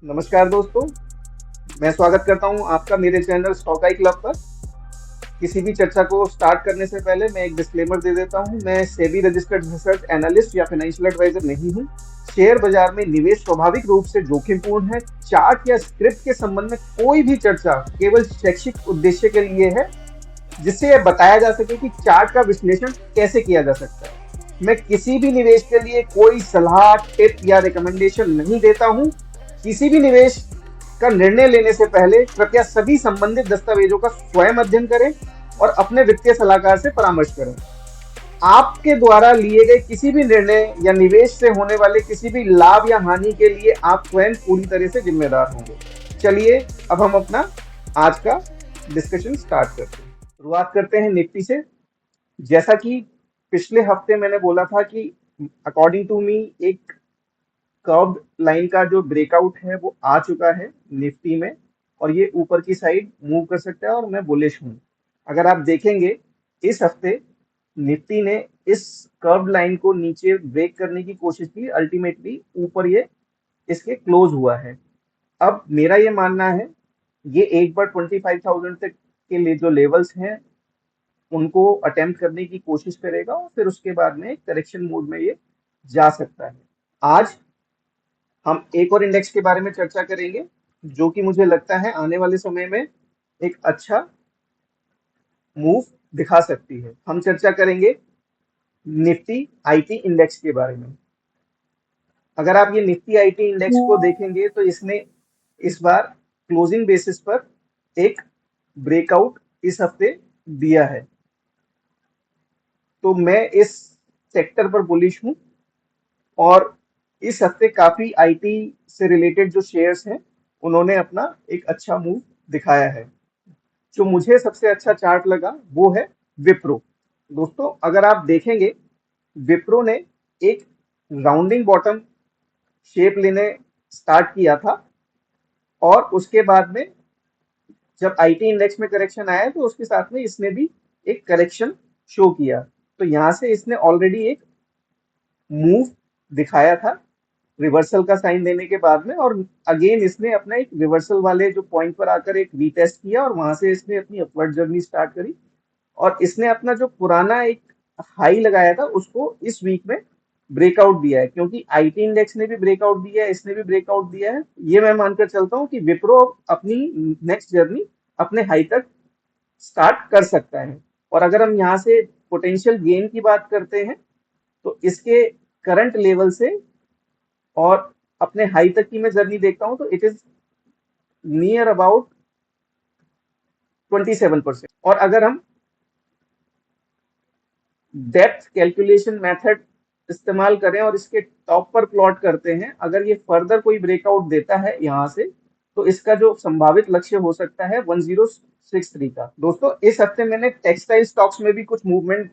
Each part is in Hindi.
नमस्कार दोस्तों, मैं स्वागत करता हूं आपका मेरे चैनल स्टॉक आई क्लब पर। किसी भी चर्चा को स्टार्ट करने से पहले मैं एक डिस्क्लेमर दे देता हूं। मैं सेबी रजिस्टर्ड रिसर्च एनालिस्ट या फाइनेंशियल एडवाइजर नहीं हूं। शेयर बाजार में निवेश स्वाभाविक रूप से जोखिमपूर्ण है। चार्ट या स्क्रिप्ट के संबंध में कोई भी चर्चा केवल शैक्षिक उद्देश्य के लिए है, जिससे यह बताया जा सके कि चार्ट का विश्लेषण कैसे किया जा सकता है। मैं किसी भी निवेश के लिए कोई सलाह, टिप या रिकमेंडेशन नहीं देता हूं। किसी भी निवेश का निर्णय लेने से पहले कृपया सभी संबंधित दस्तावेजों का स्वयं अध्ययन करें और अपने वित्तीय सलाहकार से परामर्श करें। आपके द्वारा लिए गए किसी भी निर्णय या निवेश से होने वाले किसी भी लाभ या हानि के लिए आप स्वयं पूरी तरह से जिम्मेदार होंगे। चलिए अब हम अपना आज का डिस्कशन स्टार्ट करते हैं। शुरुआत करते हैं निफ्टी से। जैसा कि पिछले हफ्ते मैंने बोला था कि अकॉर्डिंग टू मी एक कर्व्ड लाइन का जो ब्रेकआउट है वो आ चुका है निफ्टी में, और ये ऊपर की साइड मूव कर सकता है और मैं बुलिश हूँ। अगर आप देखेंगे इस हफ्ते निफ्टी ने इस कर्व्ड लाइन को नीचे ब्रेक करने की कोशिश की, अल्टीमेटली ऊपर ये इसके क्लोज हुआ है। अब मेरा ये मानना है ये एक बार 25,000 तक के लिए जो लेवल्स हैं उनको अटेम्प्ट करने की कोशिश करेगा और फिर उसके बाद में करेक्शन मोड में ये जा सकता है। आज हम एक और इंडेक्स के बारे में चर्चा करेंगे जो कि मुझे लगता है आने वाले समय में एक अच्छा मूव दिखा सकती है। हम चर्चा करेंगे निफ्टी आईटी इंडेक्स के बारे में। अगर आप ये निफ्टी आईटी इंडेक्स को देखेंगे तो इसने इस बार क्लोजिंग बेसिस पर एक ब्रेकआउट इस हफ्ते दिया है, तो मैं इस सेक्टर पर बुलिश हूँ। और इस हफ्ते काफी आईटी से रिलेटेड जो शेयर्स हैं उन्होंने अपना एक अच्छा मूव दिखाया है। जो मुझे सबसे अच्छा चार्ट लगा वो है विप्रो। दोस्तों अगर आप देखेंगे विप्रो ने एक राउंडिंग बॉटम शेप लेने स्टार्ट किया था, और उसके बाद में जब आईटी इंडेक्स में करेक्शन आया तो उसके साथ में इसने भी एक करेक्शन शो किया। तो यहाँ से इसने ऑलरेडी एक मूव दिखाया था रिवर्सल का साइन देने के बाद में, और अगेन इसने अपना एक रिवर्सल वाले जो पॉइंट पर आकर एक रीटेस्ट किया और वहां से इसने अपनी अपवर्ड जर्नी स्टार्ट करी। और इसने अपना जो पुराना एक हाई लगाया था उसको इस वीक में ब्रेकआउट दिया है, क्योंकि आईटी इंडेक्स ने भी ब्रेकआउट दिया है, इसने भी ब्रेकआउट दिया है। ये मैं मानकर चलता हूँ कि विप्रो अपनी नेक्स्ट जर्नी अपने हाई तक स्टार्ट कर सकता है। और अगर हम यहाँ से पोटेंशियल गेन की बात करते हैं तो इसके करंट लेवल से और अपने हाई तक की मैं जर्नी देखता हूं तो इट इज नियर अबाउट 27%। और अगर हम डेप्थ कैलकुलेशन मेथड इस्तेमाल करें और इसके टॉप पर प्लॉट करते हैं, अगर ये फर्दर कोई ब्रेकआउट देता है यहाँ से तो इसका जो संभावित लक्ष्य हो सकता है 1063 का। दोस्तों इस हफ्ते मैंने टेक्सटाइल स्टॉक्स में भी कुछ मूवमेंट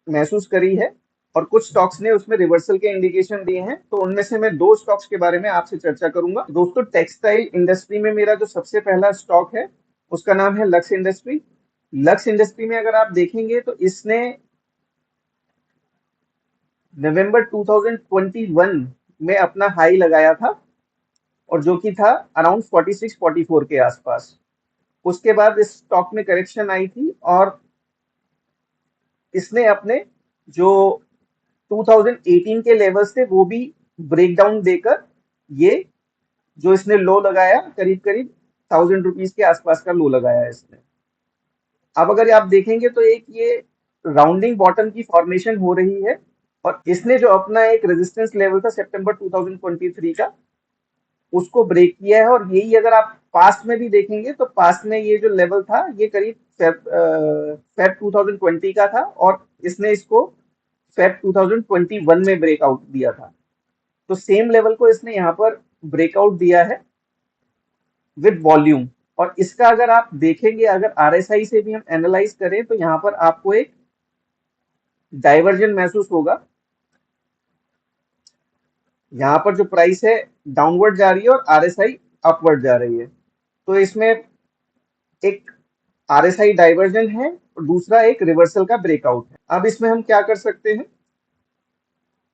महसूस करी है और कुछ स्टॉक्स ने उसमें रिवर्सल के इंडिकेशन दिए हैं, तो उनमें से मैं दो स्टॉक्स के बारे में आपसे चर्चा करूंगा। दोस्तों टेक्सटाइल इंडस्ट्री में मेरा जो सबसे पहला स्टॉक है उसका नाम है लक्स इंडस्ट्री। लक्स इंडस्ट्री में अगर आप देखेंगे तो इसने नवंबर 2021 में अपना हाई लगाया था, और जो कि था अराउंड 46-44 के आसपास। उसके बाद इस स्टॉक में करेक्शन आई थी और इसने अपने जो 2018 के लेवल्स थे वो भी ब्रेकडाउन देकर ये जो इसने लो लगाया करीब करीब 1000 रुपीज के आसपास का लो लगाया इसने। अब अगर आप देखेंगे तो एक ये राउंडिंग बॉटम की फॉर्मेशन हो रही है, और इसने जो अपना एक रेजिस्टेंस लेवल था सितंबर 2023 का उसको ब्रेक किया है। और यही अगर आप पास्ट में भी देखेंगे तो पास्ट में ये जो लेवल था ये करीब फेब 2020 का था, और इसने इसको फेब 2021 में ब्रेकआउट दिया था। तो सेम लेवल को इसने यहाँ पर ब्रेकआउट दिया है विद वॉल्यूम। और इसका अगर आप देखेंगे, अगर आरएसआई से भी हम एनालाइज करें तो यहाँ पर आपको एक डाइवर्जन महसूस होगा। यहाँ पर जो प्राइस है डाउनवर्ड जा रही है और आरएसआई अपवर्ड जा रही है, तो इसमें एक आरएसआई डाइवर्जन है और दूसरा एक रिवर्सल का ब्रेकआउट है। अब इसमें हम क्या कर सकते हैं,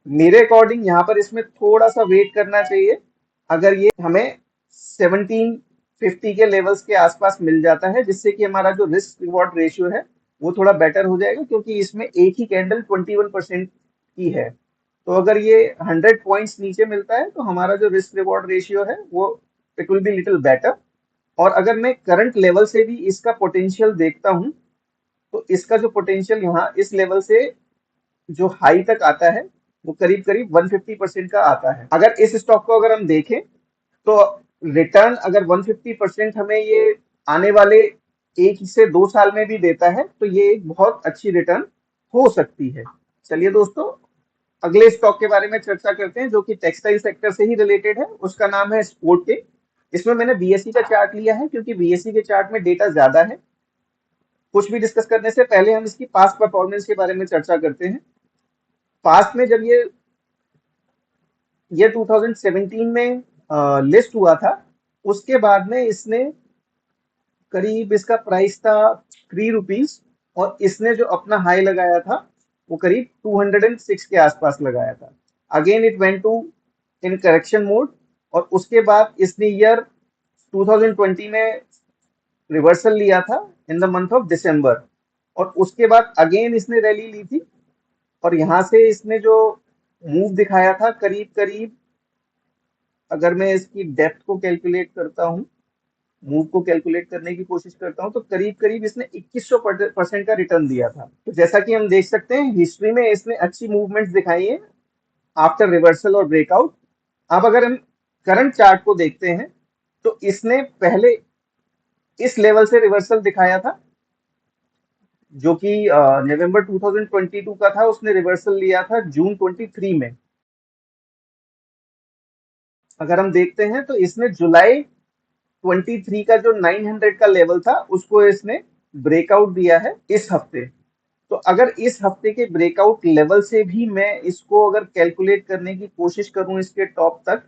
मेरे अकॉर्डिंग यहाँ पर इसमें थोड़ा सा वेट करना चाहिए। अगर ये हमें 1750 के लेवल्स के आसपास मिल जाता है, जिससे कि हमारा जो रिस्क रिवॉर्ड रेशियो है वो थोड़ा बेटर हो जाएगा, क्योंकि इसमें एक ही कैंडल 21% की है। तो अगर ये 100 पॉइंट्स नीचे मिलता है तो हमारा जो रिस्क रिवॉर्ड रेशियो है वो it will be little better. और अगर मैं करंट लेवल से भी इसका पोटेंशियल देखता हूं, तो इसका जो पोटेंशियल यहाँ इस लेवल से जो हाई तक आता है वो करीब करीब 150% का आता है। अगर इस स्टॉक को अगर हम देखें तो रिटर्न अगर 150% हमें ये आने वाले 1 से 2 साल में भी देता है तो ये एक बहुत अच्छी रिटर्न हो सकती है। चलिए दोस्तों, अगले स्टॉक के बारे में चर्चा करते हैं जो कि टेक्सटाइल सेक्टर से ही रिलेटेड है। उसका नाम है स्पोर्ट के। इसमें मैंने बीएसई का चार्ट लिया है क्योंकि बीएसई के चार्ट में डेटा ज्यादा है। कुछ भी डिस्कस करने से पहले हम इसकी पास्ट परफॉर्मेंस के बारे में चर्चा करते हैं। पास्ट में जब ये 2017 में लिस्ट हुआ था, उसके बाद में इसने करीब इसका प्राइस था 3 रुपीज, और इसने जो अपना हाई लगाया था वो करीब 206 के आसपास लगाया था। Again it went to in correction mode, और उसके बाद इसने ईयर 2020 में रिवर्सल लिया था in the month of December, और उसके बाद अगेन इसने रैली ली थी, और यहाँ से इसने जो मूव दिखाया था करीब करीब, अगर मैं इसकी डेप्थ को कैलकुलेट करता हूँ, मूव को कैलकुलेट करने की कोशिश करता हूँ, तो करीब करीब इसने 2100% का रिटर्न दिया था। तो जैसा कि हम देख सकते हैं हिस्ट्री में इसने अच्छी मूवमेंट्स दिखाई है आफ्टर रिवर्सल और ब्रेकआउट। अब अगर हम करंट चार्ट को देखते हैं तो इसने पहले इस लेवल से रिवर्सल दिखाया था जो कि नवंबर 2022 का था। उसने रिवर्सल लिया था जून 23 में। अगर हम देखते हैं तो इसने जुलाई 23 का जो 900 का लेवल था उसको इसने ब्रेकआउट दिया है इस हफ्ते। तो अगर इस हफ्ते के ब्रेकआउट लेवल से भी मैं इसको अगर कैलकुलेट करने की कोशिश करूं इसके टॉप तक,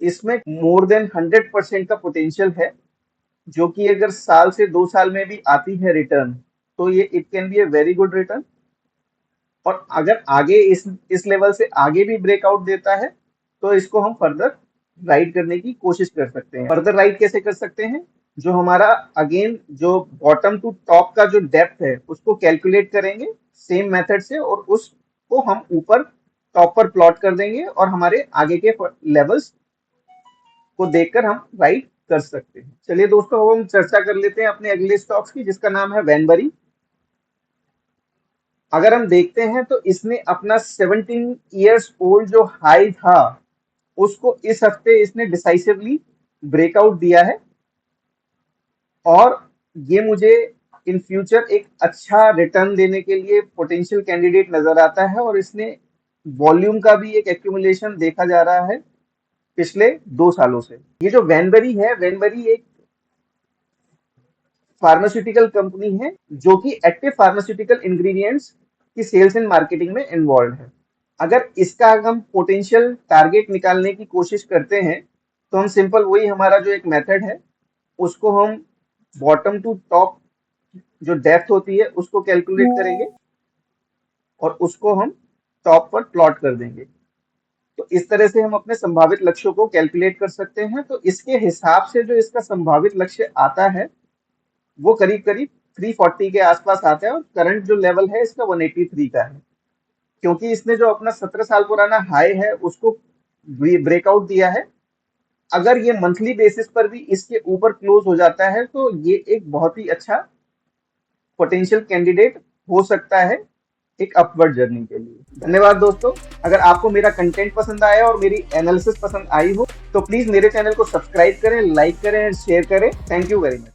इसमें मोर देन 100% का पोटेंशियल है, जो कि अगर साल से 2 साल में भी आती है रिटर्न तो ये it can be a very good return. और अगर आगे इस लेवल से आगे भी ब्रेकआउट देता है तो इसको हम फर्दर राइड करने की कोशिश कर सकते हैं। फर्दर राइड कैसे कर सकते हैं? जो हमारा अगेन जो बॉटम टू टॉप का जो डेप्थ है उसको कैलकुलेट करेंगे सेम मेथड से, और उसको हम ऊपर टॉप पर प्लॉट कर देंगे और हमारे आगे के लेवल्स को देखकर हम राइड कर सकते हैं। चलिए दोस्तों, अब हम चर्चा कर लेते हैं अपने अगले स्टॉक्स की, जिसका नाम है वैनबरी। अगर हम देखते हैं तो इसने अपना 17 इयर्स ओल्ड जो हाई था उसको इस हफ्ते इसने डिसाइसिवली ब्रेकआउट दिया है, और ये मुझे इन फ्यूचर एक अच्छा रिटर्न देने के लिए पोटेंशियल कैंडिडेट नजर आता है। और इसने वॉल्यूम का भी एक एक्यूमुलेशन देखा जा रहा है पिछले 2 सालों से। ये जो वैनबरी है, वैनबरी एक फार्मास्यूटिकल कंपनी है जो कि एक्टिव फार्मास्यूटिकल इंग्रेडिएंट्स की सेल्स एंड मार्केटिंग में इन्वॉल्व है। अगर इसका हम पोटेंशियल टारगेट निकालने की कोशिश करते हैं तो हम सिंपल वही हमारा जो एक मेथड है उसको हम बॉटम टू टॉप जो डेप्थ होती है उसको कैलकुलेट करेंगे और उसको हम टॉप पर प्लॉट कर देंगे। तो इस तरह से हम अपने संभावित लक्ष्यों को कैलकुलेट कर सकते हैं। तो इसके हिसाब से जो इसका संभावित लक्ष्य आता है वो करीब करीब 340 के आसपास आता है, और करंट जो लेवल है इसका 183 का है। क्योंकि इसने जो अपना 17 साल पुराना हाई है उसको ब्रेकआउट दिया है, अगर ये मंथली बेसिस पर भी इसके ऊपर क्लोज हो जाता है तो ये एक बहुत ही अच्छा पोटेंशियल कैंडिडेट हो सकता है एक अपवर्ड जर्नी के लिए। धन्यवाद दोस्तों। अगर आपको मेरा कंटेंट पसंद आया और मेरी एनालिसिस पसंद आई हो तो प्लीज मेरे चैनल को सब्सक्राइब करें, लाइक करें, शेयर करें। Thank you very much.